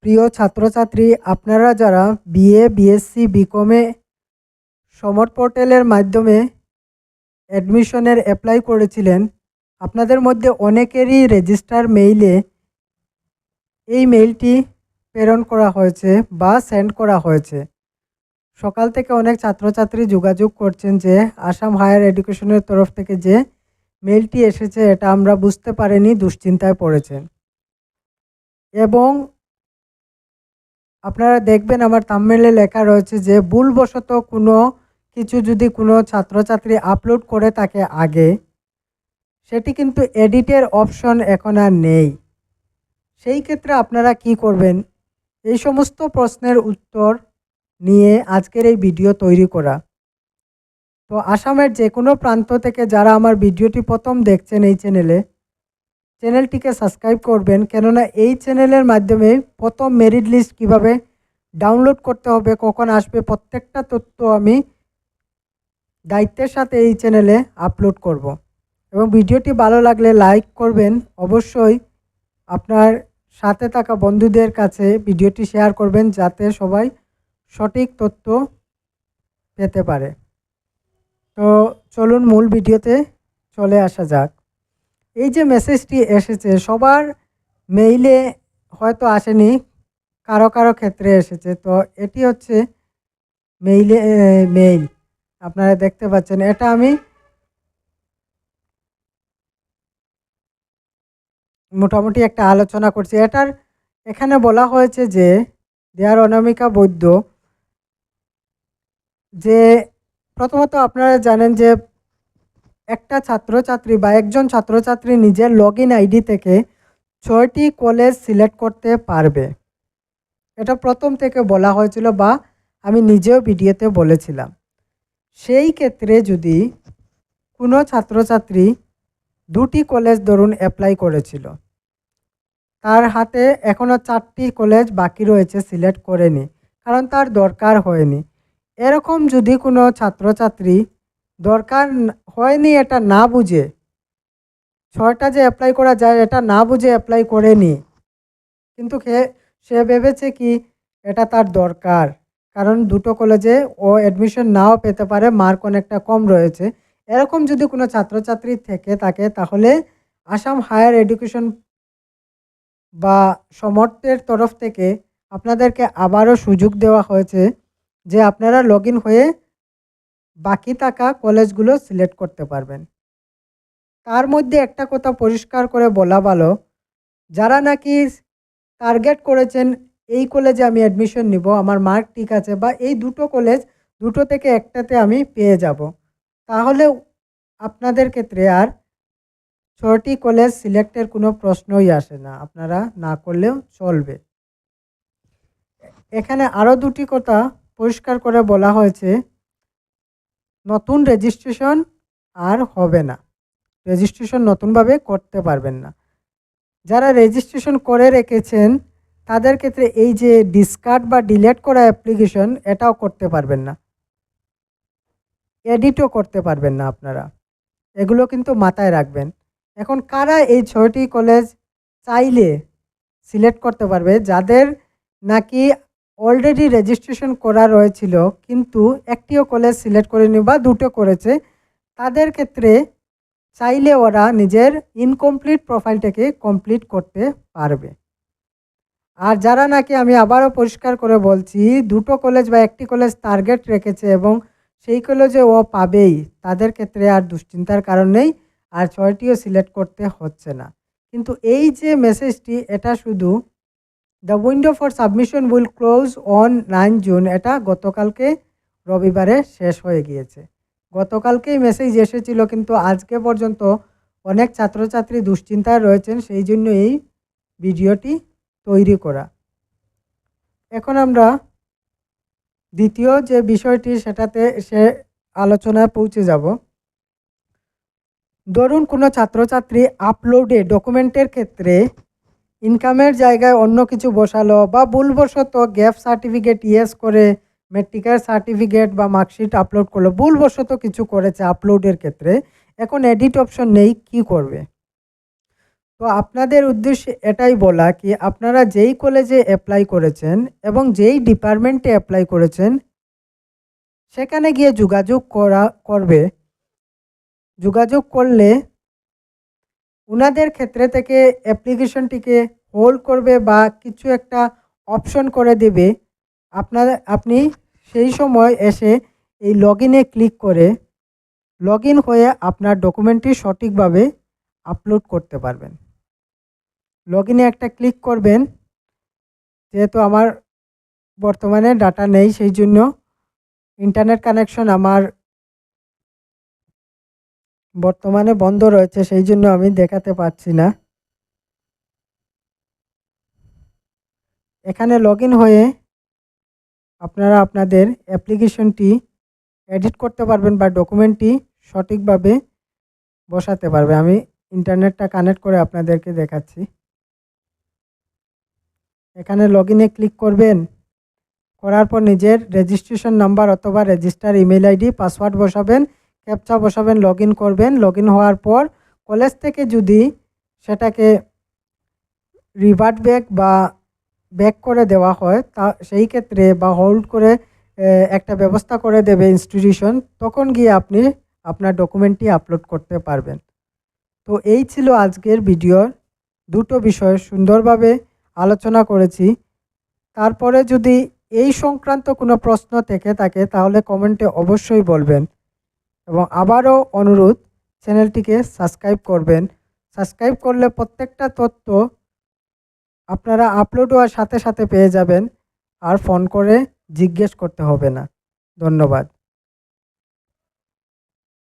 প্রিয় ছাত্রছাত্রী, আপনারা যারা বিএ, বিএসসি, বিকমে সমর পোর্টালের মাধ্যমে অ্যাডমিশনের অ্যাপ্লাই করেছিলেন, আপনাদের মধ্যে অনেকেরই রেজিস্টার মেইলে এই মেইলটি প্রেরণ করা হয়েছে বা সেন্ড করা হয়েছে। সকাল থেকে অনেক ছাত্রছাত্রী যোগাযোগ করছেন যে আসাম হায়ার এডুকেশনের তরফ থেকে যে মেইলটি এসেছে এটা আমরা বুঝতে পারিনি, দুশ্চিন্তায় পড়েছেন। এবং আপনারা দেখবেন আমার থাম্বনেইলে লেখা রয়েছে যে ভুলবশত কোনো কিছু যদি কোনো ছাত্রছাত্রী আপলোড করে থাকে আগে, সেটি কিন্তু এডিটের অপশন এখন আর নেই। সেই ক্ষেত্রে আপনারা কি করবেন? এই সমস্ত প্রশ্নের উত্তর নিয়ে আজকের এই ভিডিও তৈরি করা। তো আসামের যে কোনো প্রান্ত থেকে যারা আমার ভিডিওটি প্রথম দেখছেন এই চ্যানেলটিকে সাবস্ক্রাইব করবেন, কেননা এই চ্যানেলের মাধ্যমে প্রথম মেরিট লিস্ট কীভাবে ডাউনলোড করতে হবে, কখন আসবে, প্রত্যেকটা তথ্য আমি দায়িত্বের সাথে এই চ্যানেলে আপলোড করব। এবং ভিডিওটি ভালো লাগলে লাইক করবেন, অবশ্যই আপনার সাথে থাকা বন্ধুদের কাছে ভিডিওটি শেয়ার করবেন যাতে সবাই সঠিক তথ্য পেতে পারে। তো চলুন মূল ভিডিওতে চলে আসা যাক। এই যে মেসেজটি এসেছে সবার মেইলে হয়তো আসেনি, কারো কারো ক্ষেত্রে এসেছে। তো এটি হচ্ছে মেইল আপনারা দেখতে পাচ্ছেন। এটা আমি মোটামুটি একটা আলোচনা করছি। এখানে বলা হয়েছে যে দেয়ার অনামিকা বৈদ্য, যে প্রথমত আপনারা জানেন যে একটা ছাত্রছাত্রী বা একজন ছাত্রছাত্রী নিজের লগইন আইডি থেকে 6টি কলেজ সিলেক্ট করতে পারবে। এটা প্রথম থেকে বলা হয়েছিল বা আমি নিজেও ভিডিওতে বলেছিলাম। সেই ক্ষেত্রে যদি কোনো ছাত্রছাত্রী 2টি কলেজ ধরুন অ্যাপ্লাই করেছিল, তার হাতে এখনও 4টি কলেজ বাকি রয়েছে, সিলেক্ট করেনি কারণ তার দরকার হয়নি। এরকম যদি কোনো ছাত্রছাত্রী দরকার হয়নি এটা না বুঝে, 6টা যে অ্যাপ্লাই করা যায় এটা না বুঝে অ্যাপ্লাই করেনি, কিন্তু সে ভেবেছে কি এটা তার দরকার, কারণ 2টো কলেজে ও অ্যাডমিশন নাও পেতে পারে, মার্ক অনেকটা কম রয়েছে। এরকম যদি কোনো ছাত্রছাত্রী থেকে থাকে তাহলে আসাম হায়ার এডুকেশন বা সমর্থের তরফ থেকে আপনাদেরকে আবারও সুযোগ দেওয়া হয়েছে যে আপনারা লগইন হয়ে বাকি থাকা কলেজগুলো সিলেক্ট করতে পারবেন। তার মধ্যে একটা কথা পরিষ্কার করে বলা ভালো, যারা নাকি টার্গেট করেছেন এই কলেজে আমি অ্যাডমিশন নিব, আমার মার্ক ঠিক আছে, বা এই 2টো কলেজ 2টো থেকে একটাতে আমি পেয়ে যাব, তাহলে আপনাদের ক্ষেত্রে আর 6টি কলেজ সিলেক্টের কোনো প্রশ্নই আসে না, আপনারা না করলেও চলবে। এখানে আরও 2টি কথা পরিষ্কার করে বলা হয়েছে, নতুন রেজিস্ট্রেশন আর হবে না, রেজিস্ট্রেশন নতুনভাবে করতে পারবেন না। যারা রেজিস্ট্রেশন করে রেখেছেন তাদের ক্ষেত্রে এই যে ডিসকার্ড বা ডিলিট করা অ্যাপ্লিকেশন, এটাও করতে পারবেন না, এডিটও করতে পারবেন না আপনারা, এগুলো কিন্তু মাথায় রাখবেন। এখন কারা এই 6টি কলেজ চাইলে সিলেক্ট করতে পারবে? যাদের নাকি অলরেডি রেজিস্ট্রেশন করা রয়েছিল কিন্তু একটিও কলেজ সিলেক্ট করেনি বা 2টো করেছে, তাদের ক্ষেত্রে চাইলে ওরা নিজের ইনকমপ্লিট প্রোফাইলটাকে কমপ্লিট করতে পারবে। আর যারা নাকি, আমি আবারও পরিষ্কার করে বলছি, 2টো কলেজ বা একটি কলেজ টার্গেট রেখেছে এবং সেই কলেজে ও পাবেই, তাদের ক্ষেত্রে আর দুশ্চিন্তার কারণ নেই, আর 6টিও সিলেক্ট করতে হচ্ছে না। কিন্তু এই যে মেসেজটি, এটা শুধু the window for submission will close on 9 June, এটা গতকালকে রবিবারে শেষ হয়ে গিয়েছে। গতকালকেই মেসেজ এসেছিল, কিন্তু আজকে পর্যন্ত অনেক ছাত্রছাত্রী দুশ্চিন্তায় রয়েছেন, সেই জন্য এই ভিডিওটি তৈরি করা। এখন আমরা দ্বিতীয় যে বিষয়টি সেটাতে আলোচনায় পৌঁছে যাব। ধরুন কোনো ছাত্রছাত্রী আপলোডে ডকুমেন্টের ক্ষেত্রে ইনকামের জায়গায় অন্য কিছু বসালো, বা ভুলবশত গ্যাপ সার্টিফিকেট ইয়েস করে মেট্রিকের সার্টিফিকেট বা মার্কশিট আপলোড করলো, ভুলবশত কিছু করেছে আপলোডের ক্ষেত্রে, এখন এডিট অপশন নেই, কি করবে? তো আপনাদের উদ্দেশ্যে এটাই বলা কি আপনারা যেই কলেজে অ্যাপ্লাই করেছেন এবং যেই ডিপার্টমেন্টে অ্যাপ্লাই করেছেন সেখানে গিয়ে করবে। যোগাযোগ করলে উনাদের ক্ষেত্রে থেকে অ্যাপ্লিকেশনটিকে হোল্ড করবে বা কিছু একটা অপশন করে দেবে। আপনি সেই সময় এসে এই লগইনে ক্লিক করে লগইন হয়ে আপনার ডকুমেন্টটি সঠিকভাবে আপলোড করতে পারবেন। লগইনে একটা ক্লিক করবেন। যেহেতু আমার বর্তমানে ডাটা নেই সেই জন্য ইন্টারনেট কানেকশন আমার বর্তমানে বন্ধ রয়েছে, সেই জন্য আমি দেখাতে পারছি না। এখানে লগইন হয়ে আপনারা আপনাদের অ্যাপ্লিকেশনটি এডিট করতে পারবেন বা ডকুমেন্টটি সঠিকভাবে বসাতে পারবে। আমি ইন্টারনেটটা কানেক্ট করে আপনাদেরকে দেখাচ্ছি। এখানে লগইনে ক্লিক করবেন। করার পর নিজের রেজিস্ট্রেশন নাম্বার অথবা রেজিস্টার ইমেল আইডি পাসওয়ার্ড বসাবেন, ক্যাপচা বসাবেন, লগইন করবেন। লগইন হওয়ার পর কলেজ থেকে যদি সেটাকে রিভার্ট ব্যাক করে দেওয়া হয় তা সেই ক্ষেত্রে বা হোল্ড করে একটা ব্যবস্থা করে দেবে ইনস্টিটিউশন, তখন গিয়ে আপনি আপনার ডকুমেন্টটি আপলোড করতে পারবেন। তো এই ছিল আজকের ভিডিওর দুটো বিষয় সুন্দরভাবে আলোচনা করেছি। তারপরে যদি এই সংক্রান্ত কোনো প্রশ্ন থেকে থাকে তাহলে কমেন্টে অবশ্যই বলবেন এবং আবারও অনুরোধ চ্যানেলটিকে সাবস্ক্রাইব করবেন। সাবস্ক্রাইব করলে প্রত্যেকটা তথ্য আপনারা আপলোড হওয়ার সাথে সাথে পেয়ে যাবেন আর ফোন করে জিজ্ঞেস করতে হবে না। ধন্যবাদ।